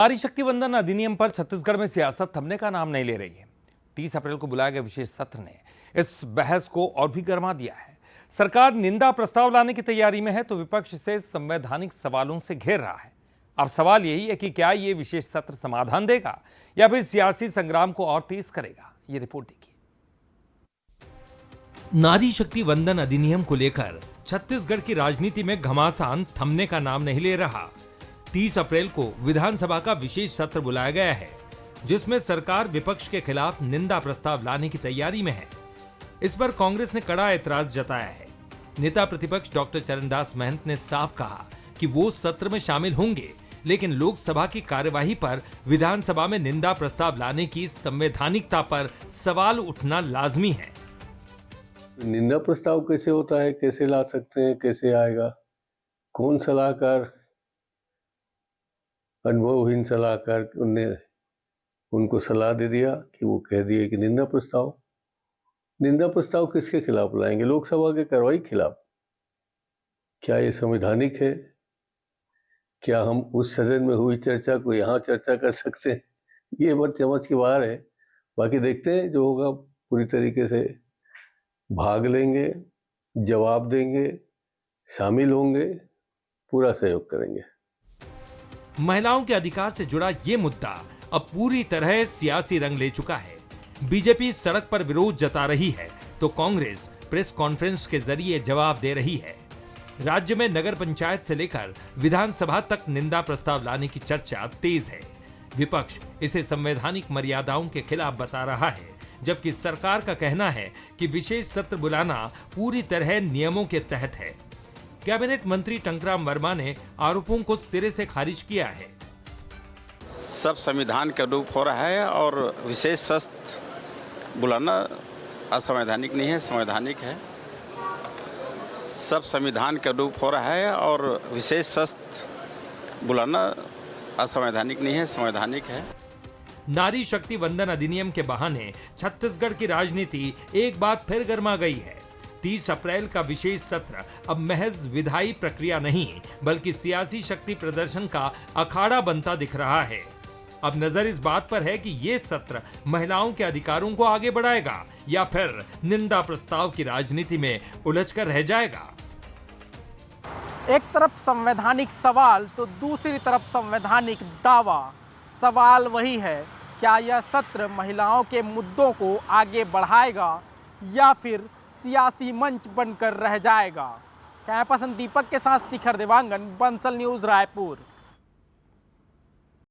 नारी शक्ति वंदन अधिनियम पर छत्तीसगढ़ में सियासत थमने का नाम नहीं ले रही है। 30 अप्रैल को बुलाए गए विशेष सत्र ने इस बहस को और भी गर्मा दिया है। सरकार निंदा प्रस्ताव लाने की तैयारी में है तो विपक्ष इसे संवैधानिक सवालों से घेर रहा है। अब सवाल यही है कि क्या ये विशेष सत्र समाधान देगा या फिर सियासी संग्राम को और तेज करेगा। ये रिपोर्ट देखिए। नारी शक्ति वंदन अधिनियम को लेकर छत्तीसगढ़ की राजनीति में घमासान थमने का नाम नहीं ले रहा। 30 अप्रैल को विधानसभा का विशेष सत्र बुलाया गया है, जिसमें सरकार विपक्ष के खिलाफ निंदा प्रस्ताव लाने की तैयारी में है। इस पर कांग्रेस ने कड़ा ऐतराज जताया है। नेता प्रतिपक्ष डॉक्टर चरणदास महंत ने साफ कहा कि वो सत्र में शामिल होंगे, लेकिन लोकसभा की कार्यवाही पर विधानसभा में निंदा प्रस्ताव लाने की संवैधानिकता पर सवाल उठना लाजमी है। निंदा प्रस्ताव कैसे होता है, कैसे ला सकते हैं, कैसे आएगा? कौन सलाहकार, अनुभवहीन सलाहकार उनने उनको सलाह दे दिया कि वो कह दिए कि निंदा प्रस्ताव किसके खिलाफ लाएंगे? लोकसभा के कार्रवाई खिलाफ। क्या ये संवैधानिक है? क्या हम उस सदन में हुई चर्चा को यहाँ चर्चा कर सकते हैं? ये बात समझ के बाहर है। बाकी देखते हैं जो होगा। पूरी तरीके से भाग लेंगे, जवाब देंगे, शामिल होंगे, पूरा सहयोग करेंगे। महिलाओं के अधिकार से जुड़ा ये मुद्दा अब पूरी तरह सियासी रंग ले चुका है। बीजेपी सड़क पर विरोध जता रही है तो कांग्रेस प्रेस कॉन्फ्रेंस के जरिए जवाब दे रही है। राज्य में नगर पंचायत से लेकर विधानसभा तक निंदा प्रस्ताव लाने की चर्चा तेज है। विपक्ष इसे संवैधानिक मर्यादाओं के खिलाफ बता रहा है, जबकि सरकार का कहना है कि विशेष सत्र बुलाना पूरी तरह नियमों के तहत है। कैबिनेट मंत्री टंकराम वर्मा ने आरोपों को सिरे से खारिज किया है। सब संविधान का रूप हो रहा है और विशेष सत्र बुलाना असंवैधानिक नहीं है, संवैधानिक है। सब संविधान का रूप हो रहा है और विशेष सत्र बुलाना असंवैधानिक नहीं है, संवैधानिक है। नारी शक्ति वंदन अधिनियम के बहाने छत्तीसगढ़ की राजनीति एक बार फिर गर्मा गई है। 30 अप्रैल का विशेष सत्र अब महज विधायी प्रक्रिया नहीं, बल्कि सियासी शक्ति प्रदर्शन का अखाड़ा बनता दिख रहा है। अब नजर इस बात पर है कि ये सत्र महिलाओं के अधिकारों को आगे बढ़ाएगा या फिर निंदा प्रस्ताव की राजनीति में उलझकर रह जाएगा। एक तरफ संवैधानिक सवाल तो दूसरी तरफ संवैधानिक दावा। सवाल वही है, क्या यह सत्र महिलाओं के मुद्दों को आगे बढ़ाएगा या फिर सियासी मंच बनकर रह जाएगा? कैमरा पर्सन दीपक के साथ शिखर देवांगन, बंसल न्यूज़, रायपुर।